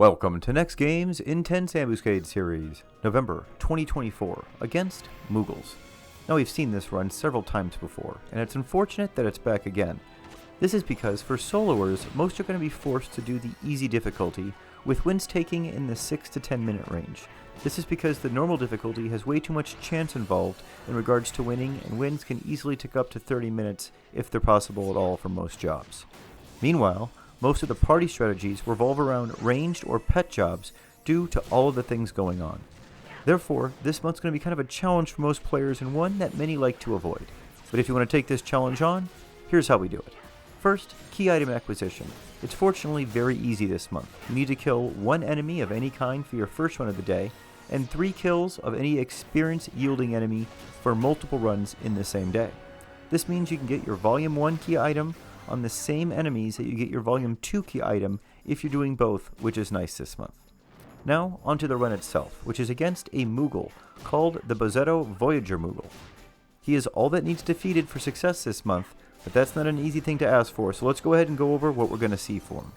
Welcome to NEXTGames Intense Ambuscade series, November 2024, against Moogles. Now we've seen this run several times before, and it's unfortunate that it's back again. This is because for soloers, most are going to be forced to do the easy difficulty, with wins taking in the 6 to 10 minute range. This is because the normal difficulty has way too much chance involved in regards to winning, and wins can easily take up to 30 minutes if they're possible at all for most jobs. Meanwhile, most of the party strategies revolve around ranged or pet jobs due to all of the things going on. Therefore, this month's going to be kind of a challenge for most players and one that many like to avoid. But if you want to take this challenge on, here's how we do it. First, key item acquisition. It's fortunately very easy this month. You need to kill one enemy of any kind for your first run of the day, and 3 kills of any experience-yielding enemy for multiple runs in the same day. This means you can get your Volume 1 key item on the same enemies that you get your Volume 2 key item if you're doing both, which is nice this month. Now, onto the run itself, which is against a Moogle called the Bozetto Voyager Moogle. He is all that needs defeated for success this month, but that's not an easy thing to ask for, so let's go ahead and go over what we're going to see for him.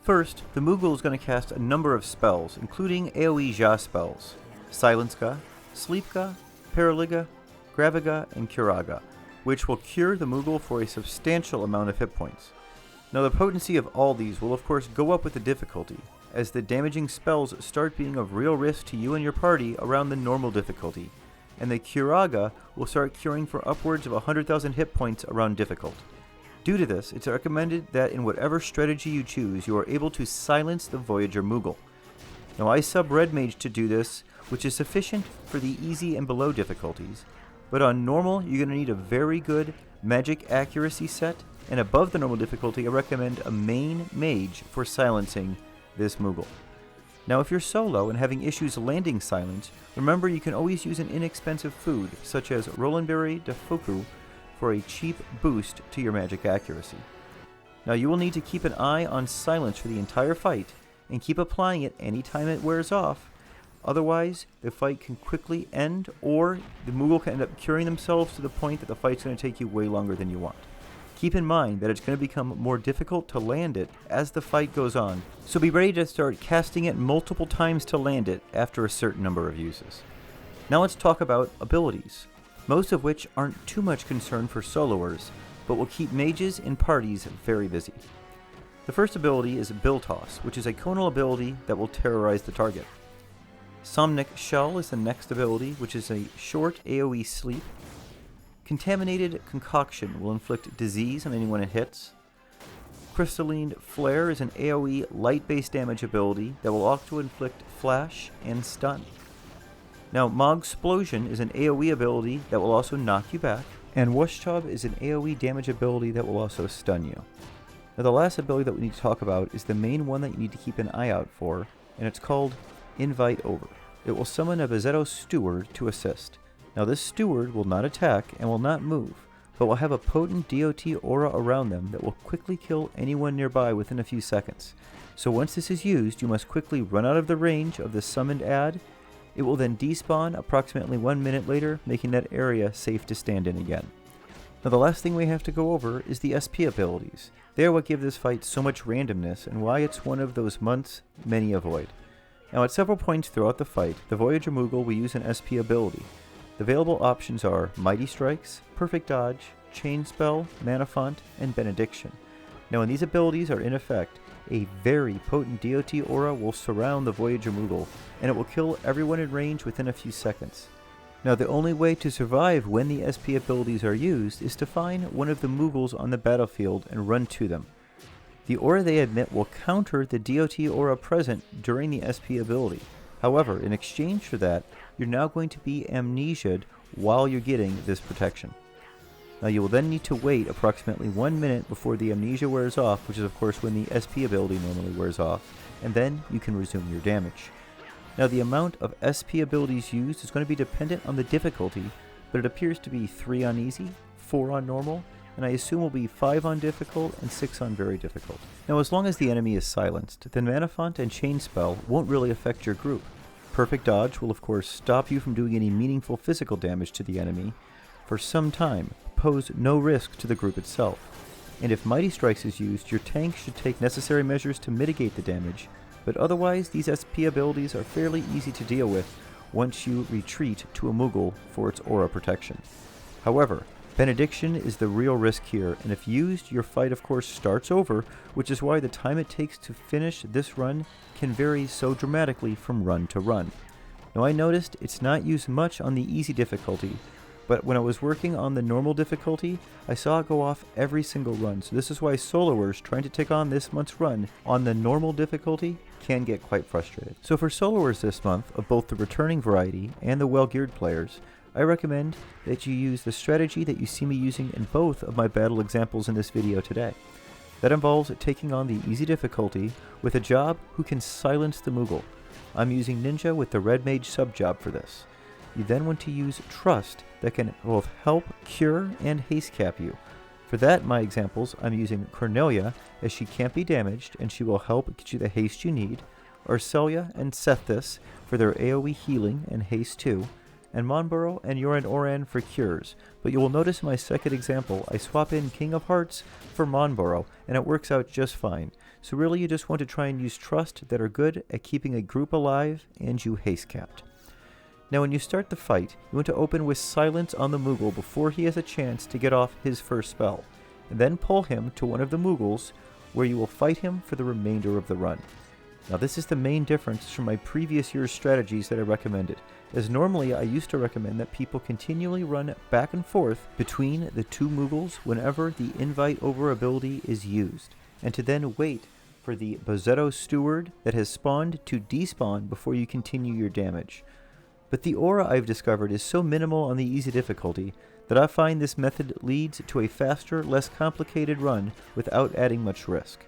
First, the Moogle is going to cast a number of spells, including AoE Ja spells, Silenska, Sleepga, Paraliga, Graviga, and Curaga, which will cure the Moogle for a substantial amount of hit points. Now the potency of all these will of course go up with the difficulty, as the damaging spells start being of real risk to you and your party around the normal difficulty, and the Curaga will start curing for upwards of 100,000 hit points around difficult. Due to this, it's recommended that in whatever strategy you choose, you are able to silence the Voyager Moogle. Now I sub Red Mage to do this, which is sufficient for the easy and below difficulties, but on normal, you're going to need a very good magic accuracy set, and above the normal difficulty, I recommend a main mage for silencing this Moogle. Now if you're solo and having issues landing silence, remember you can always use an inexpensive food, such as Rolandberry de Foku, for a cheap boost to your magic accuracy. Now you will need to keep an eye on silence for the entire fight, and keep applying it anytime it wears off. Otherwise, the fight can quickly end, or the Moogle can end up curing themselves to the point that the fight's going to take you way longer than you want. Keep in mind that it's going to become more difficult to land it as the fight goes on, so be ready to start casting it multiple times to land it after a certain number of uses. Now let's talk about abilities, most of which aren't too much concern for soloers, but will keep mages and parties very busy. The first ability is Bill Toss, which is a conal ability that will terrorize the target. Somnic Shell is the next ability, which is a short AoE sleep. Contaminated Concoction will inflict disease on anyone it hits. Crystalline Flare is an AoE light-based damage ability that will also inflict flash and stun. Now Mogsplosion is an AoE ability that will also knock you back, and Wushtub is an AoE damage ability that will also stun you. Now the last ability that we need to talk about is the main one that you need to keep an eye out for, and it's called Invite Over. It will summon a Bozetto Steward to assist. Now this Steward will not attack and will not move, but will have a potent DOT aura around them that will quickly kill anyone nearby within a few seconds. So once this is used, you must quickly run out of the range of the summoned ad. It will then despawn approximately 1 minute later, making that area safe to stand in again. Now the last thing we have to go over is the SP abilities. They are what give this fight so much randomness and why it's one of those months many avoid. Now at several points throughout the fight, the Voyager Moogle will use an SP ability. The available options are Mighty Strikes, Perfect Dodge, Chain Spell, Mana Font, and Benediction. Now when these abilities are in effect, a very potent DOT aura will surround the Voyager Moogle, and it will kill everyone in range within a few seconds. Now the only way to survive when the SP abilities are used is to find one of the Moogles on the battlefield and run to them. The aura they emit will counter the DOT aura present during the SP ability. However, in exchange for that, you're now going to be amnesiaed while you're getting this protection. Now you will then need to wait approximately 1 minute before the amnesia wears off, which is of course when the SP ability normally wears off, and then you can resume your damage. Now the amount of SP abilities used is going to be dependent on the difficulty, but it appears to be 3 on easy, 4 on normal, and I assume will be 5 on difficult and 6 on very difficult. Now as long as the enemy is silenced, then Mana Font and Chain Spell won't really affect your group. Perfect Dodge will of course stop you from doing any meaningful physical damage to the enemy for some time, pose no risk to the group itself. And if Mighty Strikes is used, your tank should take necessary measures to mitigate the damage, but otherwise these SP abilities are fairly easy to deal with once you retreat to a Moogle for its aura protection. However, Benediction is the real risk here, and if used, your fight of course starts over, which is why the time it takes to finish this run can vary so dramatically from run to run. Now I noticed it's not used much on the easy difficulty, but when I was working on the normal difficulty, I saw it go off every single run, so this is why soloers trying to take on this month's run on the normal difficulty can get quite frustrated. So for soloers this month, of both the returning variety and the well-geared players, I recommend that you use the strategy that you see me using in both of my battle examples in this video today. That involves taking on the easy difficulty with a job who can silence the Moogle. I'm using Ninja with the Red Mage sub-job for this. You then want to use Trust that can both help, cure, and haste cap you. For that, my examples, I'm using Cornelia, as she can't be damaged and she will help get you the haste you need, Arcelia and Sethis for their AoE healing and haste too, and Monborough and Yoran Oran for cures, but you will notice in my second example I swap in King of Hearts for Monborough and it works out just fine. So really you just want to try and use Trust that are good at keeping a group alive and you haste capped. Now when you start the fight, you want to open with Silence on the Moogle before he has a chance to get off his first spell, and then pull him to one of the Moogles where you will fight him for the remainder of the run. Now this is the main difference from my previous year's strategies that I recommended, as normally I used to recommend that people continually run back and forth between the two Moogles whenever the Invite Over ability is used, and to then wait for the Bozetto Steward that has spawned to despawn before you continue your damage. But the aura I've discovered is so minimal on the easy difficulty that I find this method leads to a faster, less complicated run without adding much risk.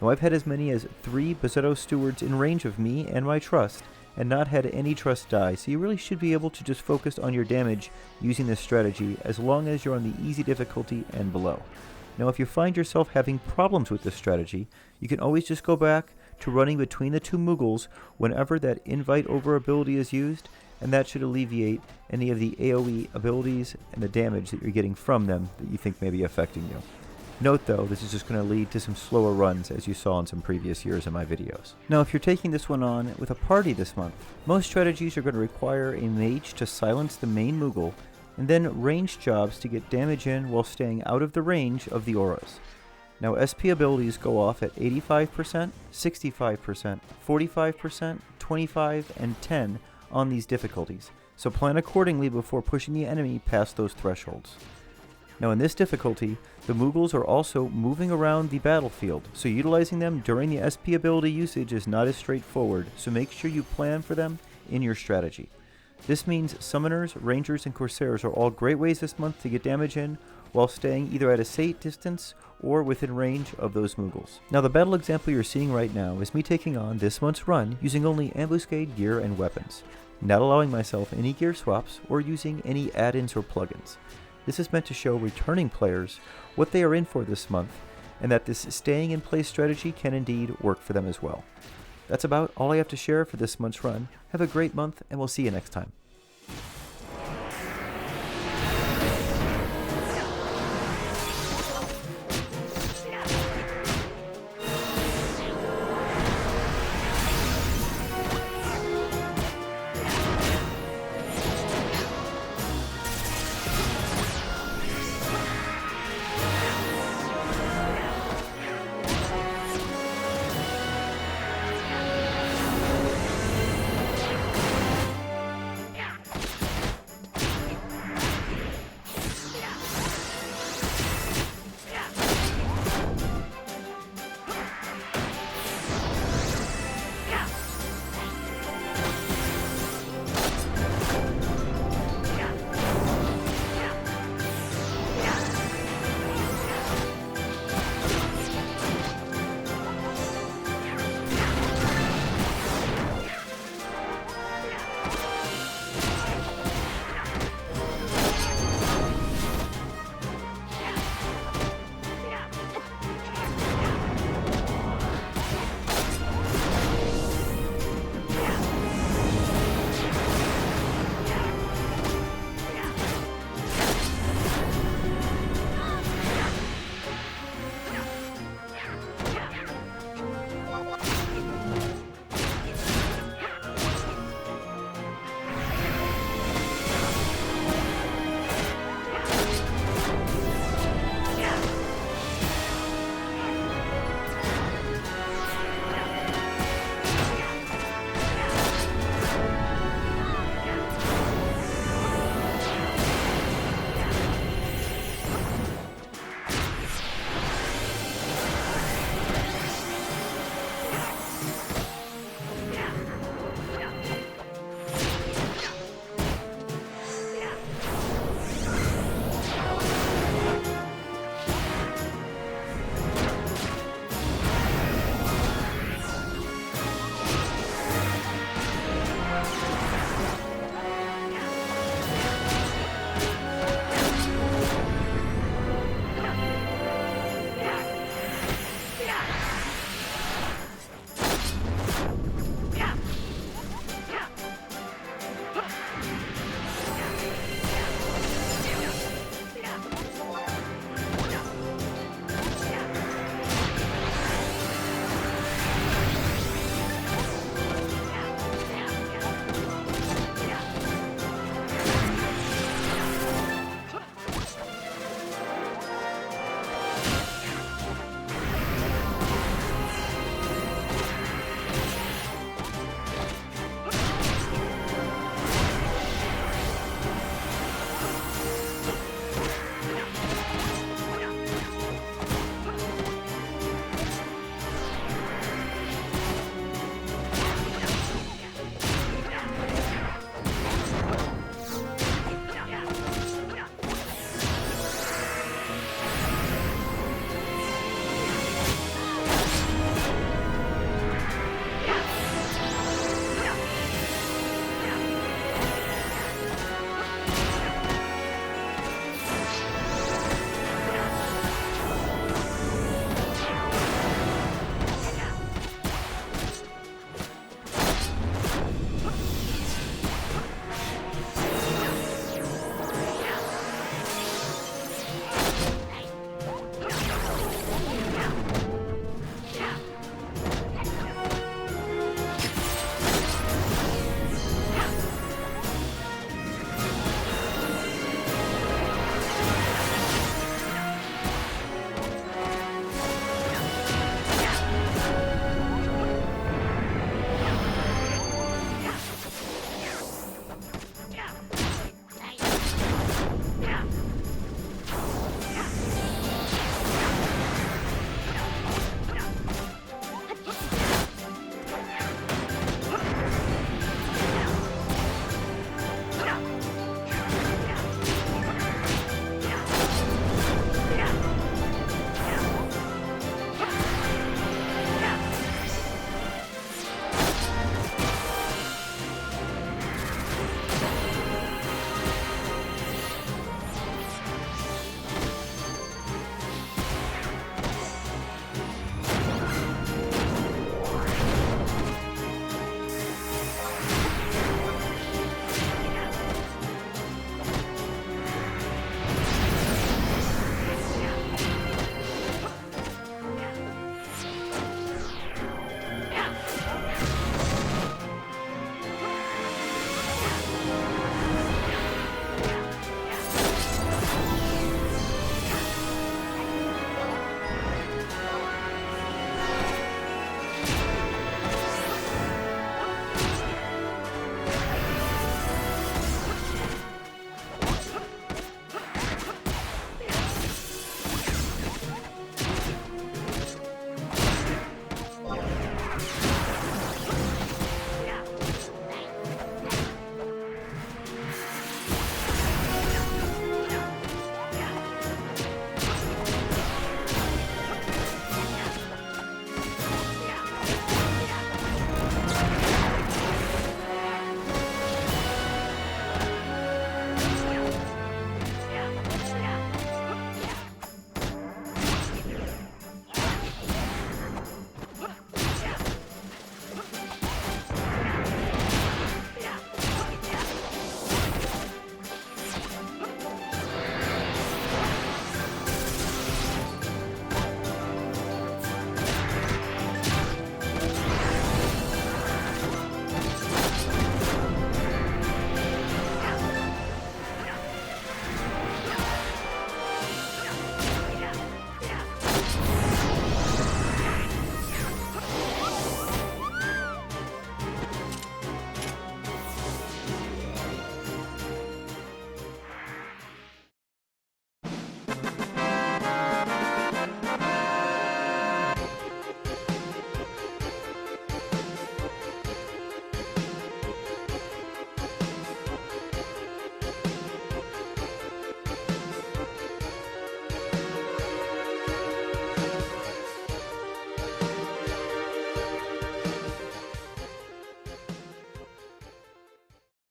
Now I've had as many as 3 Bozetto Stewards in range of me and my Trust, and not had any Trust die, so you really should be able to just focus on your damage using this strategy as long as you're on the easy difficulty and below. Now if you find yourself having problems with this strategy, you can always just go back to running between the two Moogles whenever that Invite Over ability is used, and that should alleviate any of the AoE abilities and the damage that you're getting from them that you think may be affecting you. Note though, this is just going to lead to some slower runs as you saw in some previous years in my videos. Now if you're taking this one on with a party this month, most strategies are going to require a mage to silence the main Moogle, and then range jobs to get damage in while staying out of the range of the auras. Now SP abilities go off at 85%, 65%, 45%, 25%, and 10% on these difficulties, so plan accordingly before pushing the enemy past those thresholds. Now in this difficulty, the Moogles are also moving around the battlefield, so utilizing them during the SP ability usage is not as straightforward, so make sure you plan for them in your strategy. This means Summoners, Rangers, and Corsairs are all great ways this month to get damage in, while staying either at a safe distance or within range of those Moogles. Now the battle example you're seeing right now is me taking on this month's run using only Ambuscade gear and weapons, not allowing myself any gear swaps or using any add-ins or plugins. This is meant to show returning players what they are in for this month, and that this staying in place strategy can indeed work for them as well. That's about all I have to share for this month's run. Have a great month, and we'll see you next time.